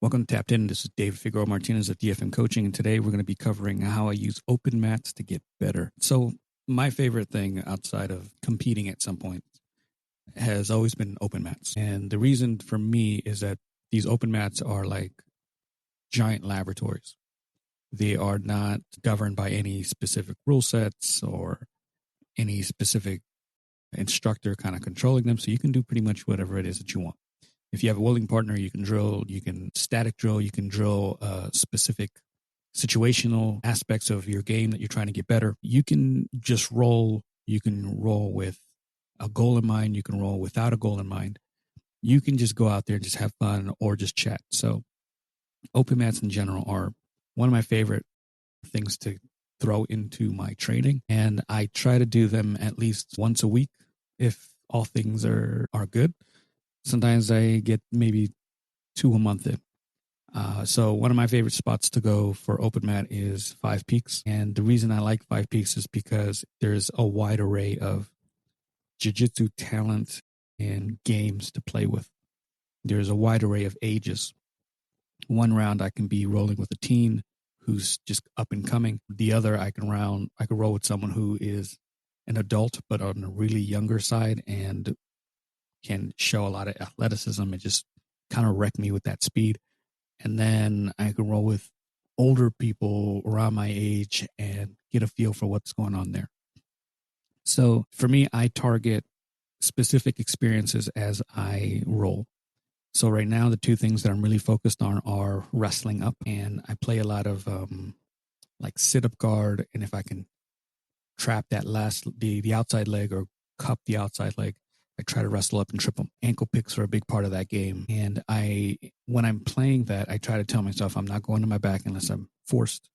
Welcome to Tapped In. This is David Figueroa-Martinez of DFM Coaching, and today we're going to be covering how I use open mats to get better. So my favorite thing outside of competing at some point has always been open mats. And the reason for me is that these open mats are like giant laboratories. They are not governed by any specific rule sets or any specific instructor kind of controlling them. So you can do pretty much whatever it is that you want. If you have a willing partner, you can drill, you can static drill, you can drill specific situational aspects of your game that you're trying to get better. You can just roll. You can roll with a goal in mind. You can roll without a goal in mind. You can just go out there and just have fun or just chat. So open mats in general are one of my favorite things to throw into my training. And I try to do them at least once a week if all things are good. Sometimes I get maybe 2 a month in. So one of my favorite spots to go for open mat is Five Peaks. And the reason I like Five Peaks is because there's a wide array of jiu-jitsu talent and games to play with. There's a wide array of ages. One round I can be rolling with a teen who's just up and coming. The other I can roll with someone who is an adult but on a really younger side and can show a lot of athleticism and just kind of wreck me with that speed. And then I can roll with older people around my age and get a feel for what's going on there. So for me, I target specific experiences as I roll. So right now, the two things that I'm really focused on are wrestling up, and I play a lot of like sit-up guard, and if I can trap that the outside leg or cup the outside leg, I try to wrestle up and trip them. Ankle picks are a big part of that game. And when I'm playing that, I try to tell myself I'm not going to my back unless I'm forced.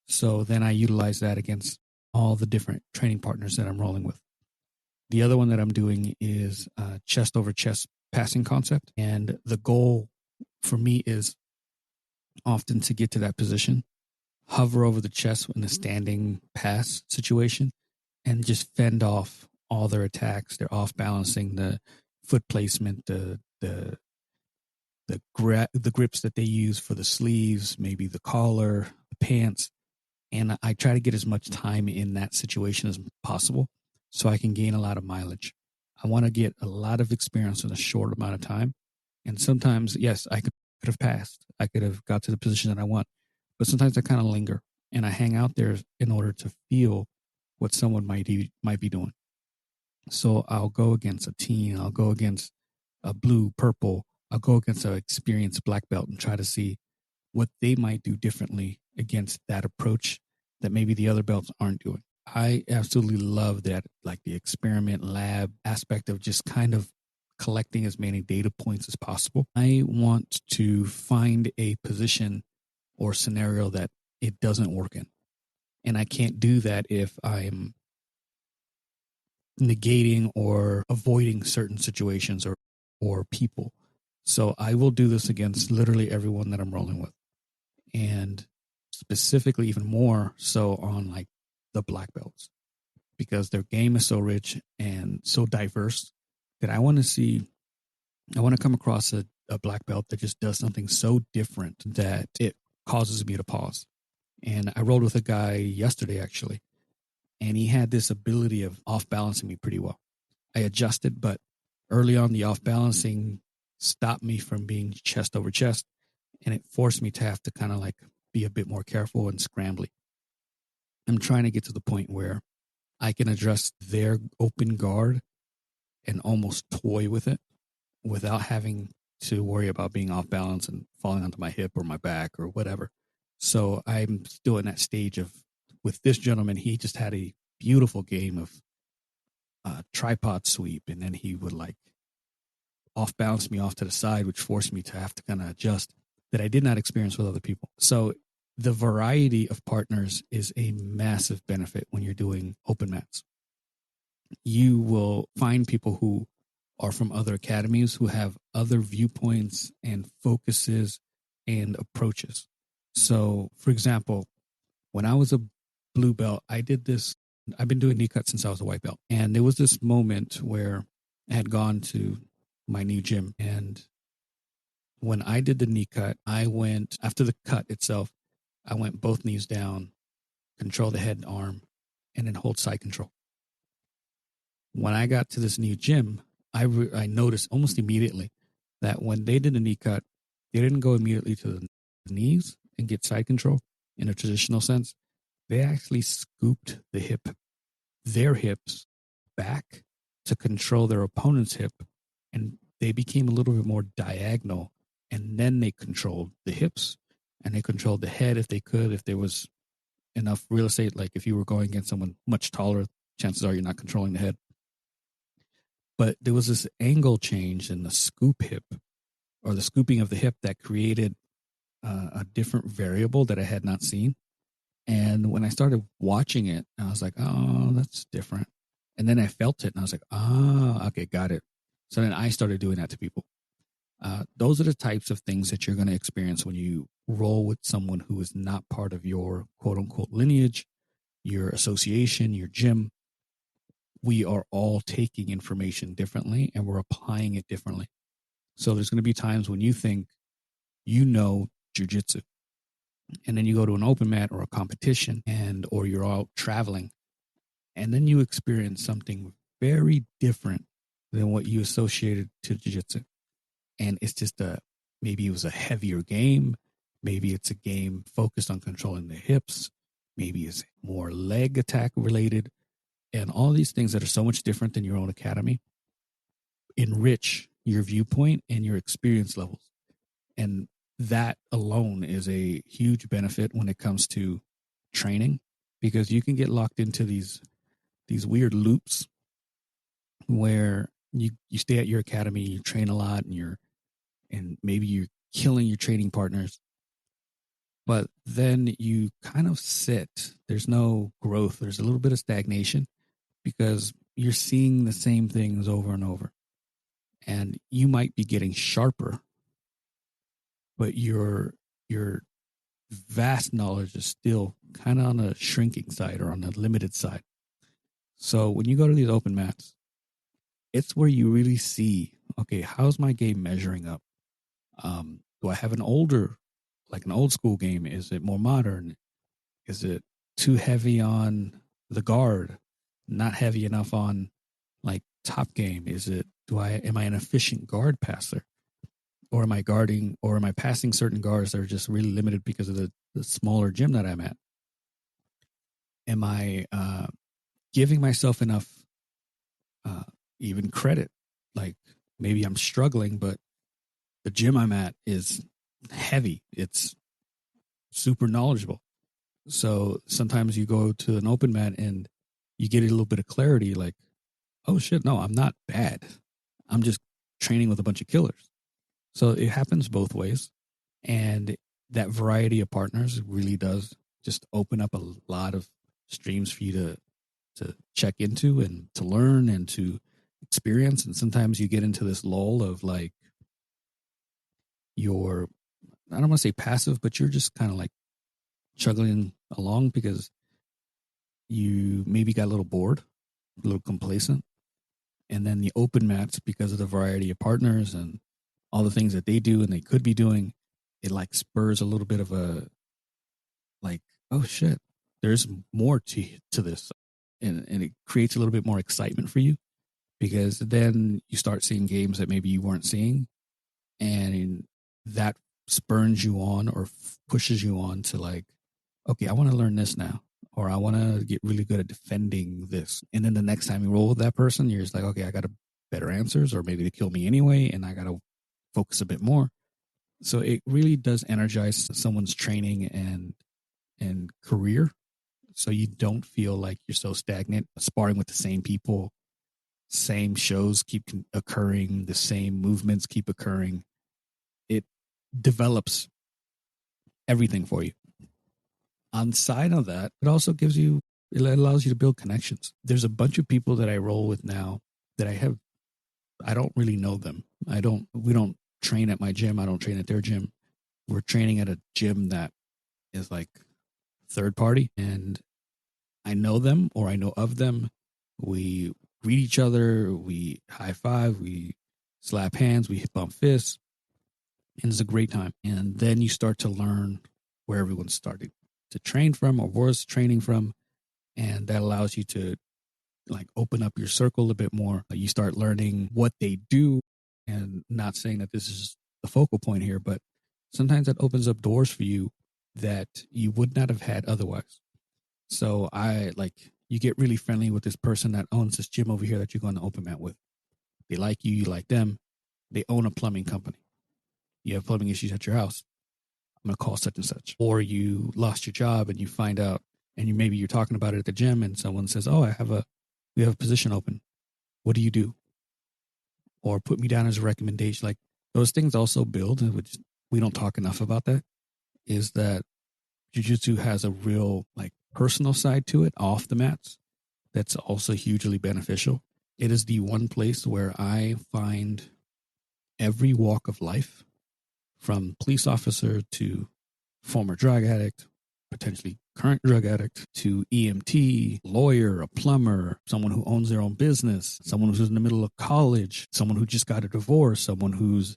So then I utilize that against all the different training partners that I'm rolling with. The other one that I'm doing is chest over chest passing concept. And the goal for me is often to get to that position, hover over the chest in a standing pass situation, and just fend off all their attacks. They're off balancing, the foot placement, the grips that they use for the sleeves, maybe the collar, the pants. And I try to get as much time in that situation as possible so I can gain a lot of mileage. I want to get a lot of experience in a short amount of time. And sometimes, yes, I could have passed. I could have got to the position that I want. But sometimes I kind of linger and I hang out there in order to feel what someone might be doing. So I'll go against a teen, I'll go against a blue, purple, I'll go against an experienced black belt and try to see what they might do differently against that approach that maybe the other belts aren't doing. I absolutely love that, like the experiment lab aspect of just kind of collecting as many data points as possible. I want to find a position or scenario that it doesn't work in. And I can't do that if I'm negating or avoiding certain situations or people. So I will do this against literally everyone that I'm rolling with. And specifically even more so on like the black belts, because their game is so rich and so diverse that I want to come across a black belt that just does something so different that it causes me to pause. And I rolled with a guy yesterday, actually, and he had this ability of off-balancing me pretty well. I adjusted, but early on, the off-balancing stopped me from being chest over chest, and it forced me to have to kind of like be a bit more careful and scrambly. I'm trying to get to the point where I can address their open guard and almost toy with it without having to worry about being off balance and falling onto my hip or my back or whatever. So I'm still in that stage of, with this gentleman, he just had a beautiful game of tripod sweep, and then he would like off balance me off to the side, which forced me to have to kind of adjust that I did not experience with other people. So the variety of partners is a massive benefit when you're doing open mats. You will find people who are from other academies who have other viewpoints and focuses and approaches. So, for example, when I was a blue belt, I've been doing knee cuts since I was a white belt. And there was this moment where I had gone to my new gym and When I did the knee cut, I went, after the cut itself, I went both knees down, control the head and arm, and then hold side control. When I got to this new gym, I noticed almost immediately that when they did the knee cut, they didn't go immediately to the knees and get side control in a traditional sense. They actually scooped their hips back to control their opponent's hip, and they became a little bit more diagonal, and then they controlled the hips, and they controlled the head if they could, if there was enough real estate. Like if you were going against someone much taller, chances are you're not controlling the head. But there was this angle change in the scoop hip, or the scooping of the hip, that created a different variable that I had not seen. And when I started watching it, I was like, oh, that's different. And then I felt it and I was like, okay, got it. So then I started doing that to people. Those are the types of things that you're going to experience when you roll with someone who is not part of your quote unquote lineage, your association, your gym. We are all taking information differently and we're applying it differently. So there's going to be times when you think you know jujitsu, and then you go to an open mat or a competition, or you're out traveling, and then you experience something very different than what you associated to jiu-jitsu. And it's just maybe it was a heavier game. Maybe it's a game focused on controlling the hips. Maybe it's more leg attack related, and all these things that are so much different than your own academy enrich your viewpoint and your experience levels. And that alone is a huge benefit when it comes to training, because you can get locked into these weird loops where you stay at your academy, you train a lot, and maybe you're killing your training partners, but then you kind of sit. There's no growth. There's a little bit of stagnation because you're seeing the same things over and over. And you might be getting sharper, but your vast knowledge is still kind of on the shrinking side or on the limited side. So when you go to these open mats, it's where you really see, okay, how's my game measuring up? Do I have an old school game? Is it more modern? Is it too heavy on the guard? Not heavy enough on like top game? Am I an efficient guard passer? Or am I passing certain guards that are just really limited because of the smaller gym that I'm at? Am I giving myself enough even credit? Like maybe I'm struggling, but the gym I'm at is heavy. It's super knowledgeable. So sometimes you go to an open mat and you get a little bit of clarity, like, oh shit, no, I'm not bad. I'm just training with a bunch of killers. So it happens both ways. And that variety of partners really does just open up a lot of streams for you to check into and to learn and to experience. And sometimes you get into this lull of like I don't want to say passive, but you're just kind of like chugging along because you maybe got a little bored, a little complacent. And then the open mats, because of the variety of partners and all the things that they do and they could be doing, it like spurs a little bit of a like, oh shit, there's more to this. And it creates a little bit more excitement for you, because then you start seeing games that maybe you weren't seeing, and that spurns you on or pushes you on to like, okay, I want to learn this now, or I want to get really good at defending this. And then the next time you roll with that person, you're just like, okay, I got better answers, or maybe they kill me anyway, and I got to focus a bit more. So it really does energize someone's training and career. So you don't feel like you're so stagnant, sparring with the same people, same shows keep occurring, the same movements keep occurring. It develops everything for you. On side of that, it allows you to build connections. There's a bunch of people that I roll with now that I don't really know them. We don't train at my gym. I don't train at their gym. We're training at a gym that is like third party, and I know them or I know of them. We greet each other, we high five, we slap hands, we bump fists. and it's a great time. And then you start to learn where everyone's starting to train from or was training from. And that allows you to like open up your circle a bit more. You start learning what they do, and not saying that this is the focal point here, but sometimes that opens up doors for you that you would not have had otherwise. So you get really friendly with this person that owns this gym over here that you're going to open mat with. They like you, you like them. They own a plumbing company. You have plumbing issues at your house. I'm going to call such and such. Or you lost your job and you find out, and maybe you're talking about it at the gym, and someone says, "Oh, we have a position open. What do you do?" Or put me down as a recommendation. Like those things also build, which we don't talk enough about. That is that jiu-jitsu has a real like personal side to it off the mats. That's also hugely beneficial. It is the one place where I find every walk of life, from police officer to former drug addict, potentially current drug addict, to EMT, lawyer, a plumber, someone who owns their own business, someone who's in the middle of college, someone who just got a divorce, someone who's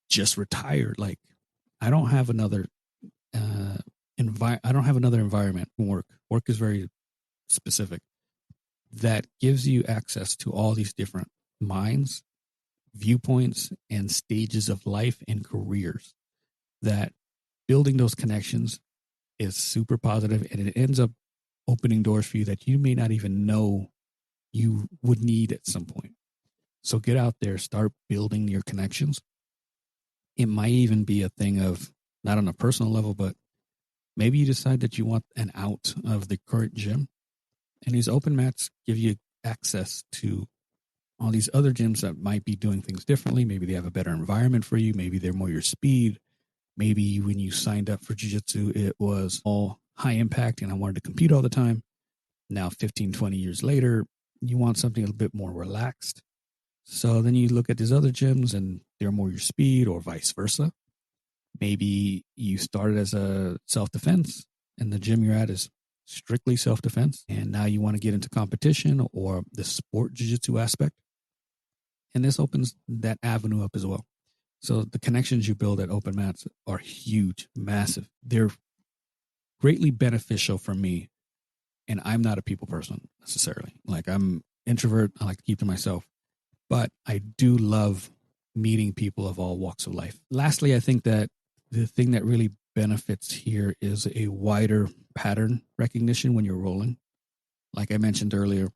just retired. Like I don't have another environment from work. Work is very specific. That gives you access to all these different minds, viewpoints, and stages of life and careers. That building those connections is super positive, and it ends up opening doors for you that you may not even know you would need at some point. So get out there, start building your connections. It might even be a thing of not on a personal level, but maybe you decide that you want an out of the current gym, and these open mats give you access to all these other gyms that might be doing things differently. Maybe they have a better environment for you. Maybe they're more your speed. Maybe when you signed up for jiu-jitsu, it was all high impact and I wanted to compete all the time. Now, 15, 20 years later, you want something a little bit more relaxed. So then you look at these other gyms and they're more your speed, or vice versa. Maybe you started as a self-defense and the gym you're at is strictly self-defense. And now you want to get into competition or the sport jiu-jitsu aspect. And this opens that avenue up as well. So the connections you build at open mats are huge, massive. They're greatly beneficial for me. And I'm not a people person necessarily. Like I'm introvert. I like to keep to myself. But I do love meeting people of all walks of life. Lastly, I think that the thing that really benefits here is a wider pattern recognition when you're rolling. Like I mentioned earlier,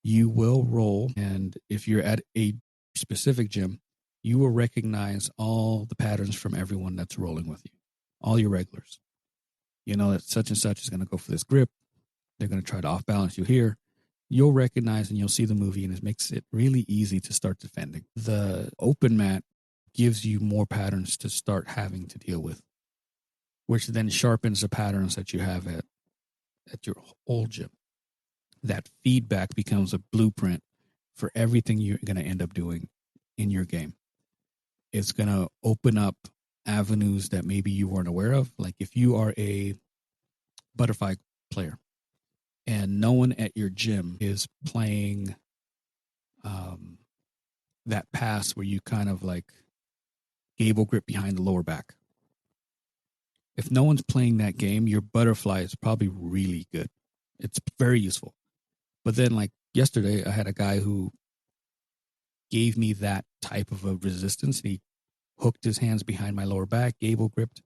you will roll. And if you're at a specific gym, you will recognize all the patterns from everyone that's rolling with you, all your regulars. You know that such and such is going to go for this grip. They're going to try to off balance you here. You'll recognize and you'll see the movie, and it makes it really easy to start defending. The open mat gives you more patterns to start having to deal with, which then sharpens the patterns that you have at your old gym. That feedback becomes a blueprint for everything you're going to end up doing in your game. It's going to open up avenues that maybe you weren't aware of. Like if you are a butterfly player and no one at your gym is playing that pass where you kind of like gable grip behind the lower back. If no one's playing that game, your butterfly is probably really good. It's very useful. But then like yesterday, I had a guy who gave me that type of a resistance. He hooked his hands behind my lower back, gable gripped,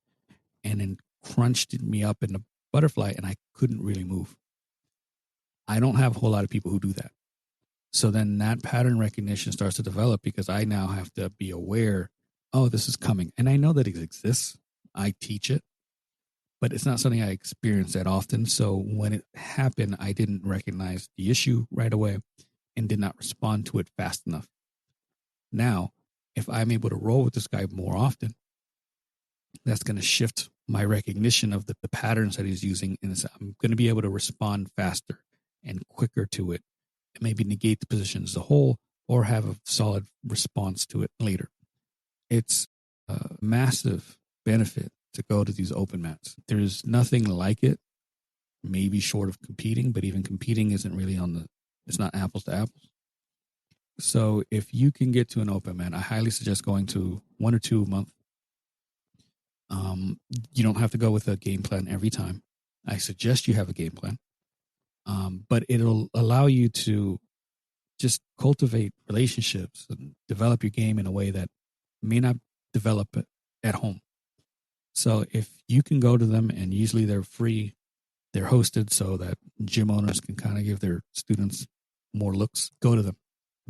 and then crunched me up in the butterfly, and I couldn't really move. I don't have a whole lot of people who do that. So then that pattern recognition starts to develop because I now have to be aware, oh, this is coming. And I know that it exists. I teach it, but it's not something I experience that often. So when it happened, I didn't recognize the issue right away and did not respond to it fast enough. Now, if I'm able to roll with this guy more often, that's going to shift my recognition of the patterns that he's using. And I'm going to be able to respond faster and quicker to it, and maybe negate the position as a whole or have a solid response to it later. It's a massive benefit to go to these open mats. There's nothing like it, maybe short of competing, but even competing isn't really it's not apples to apples. So if you can get to an open mat, I highly suggest going to 1 or 2 a month. You don't have to go with a game plan every time. I suggest you have a game plan, but it'll allow you to just cultivate relationships and develop your game in a way that may not develop at home. So if you can go to them, and usually they're free, they're hosted so that gym owners can kind of give their students more looks, go to them.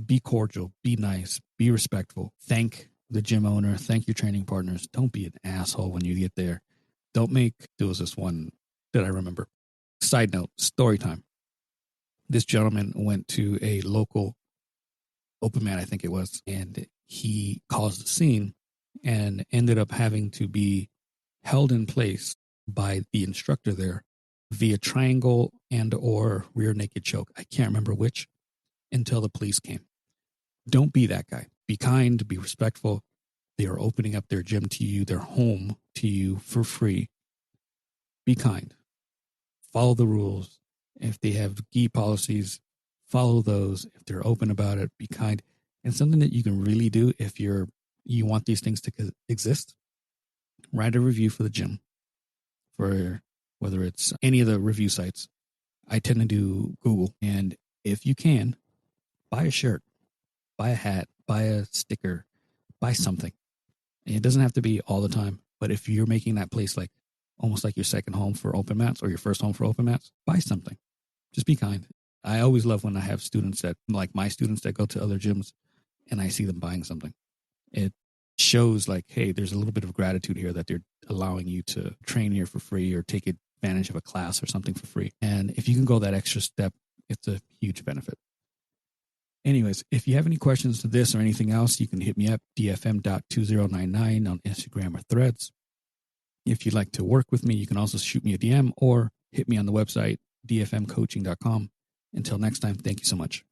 Be cordial, be nice, be respectful. Thank the gym owner, thank your training partners. Don't be an asshole when you get there. There was this one that I remember. Side note, story time. This gentleman went to a local open mat, I think it was, and he caused a scene and ended up having to be held in place by the instructor there via triangle and or rear naked choke. I can't remember which, until the police came. Don't be that guy. Be kind, be respectful. They are opening up their gym to you, their home to you for free. Be kind. Follow the rules. If they have gi policies, follow those. If they're open about it, be kind. And something that you can really do if you want these things to exist, write a review for the gym, for whether it's any of the review sites. I tend to do Google. And if you can, buy a shirt, buy a hat, buy a sticker, buy something. And it doesn't have to be all the time, but if you're making that place like almost like your second home for open mats or your first home for open mats, buy something. Just be kind. I always love when I have students that, like my students that go to other gyms, and I see them buying something. It shows like, hey, there's a little bit of gratitude here that they're allowing you to train here for free or take advantage of a class or something for free. And if you can go that extra step, it's a huge benefit. Anyways, if you have any questions to this or anything else, you can hit me up, dfm.2099 on Instagram or Threads. If you'd like to work with me, you can also shoot me a DM or hit me on the website, dfmcoaching.com. Until next time, thank you so much.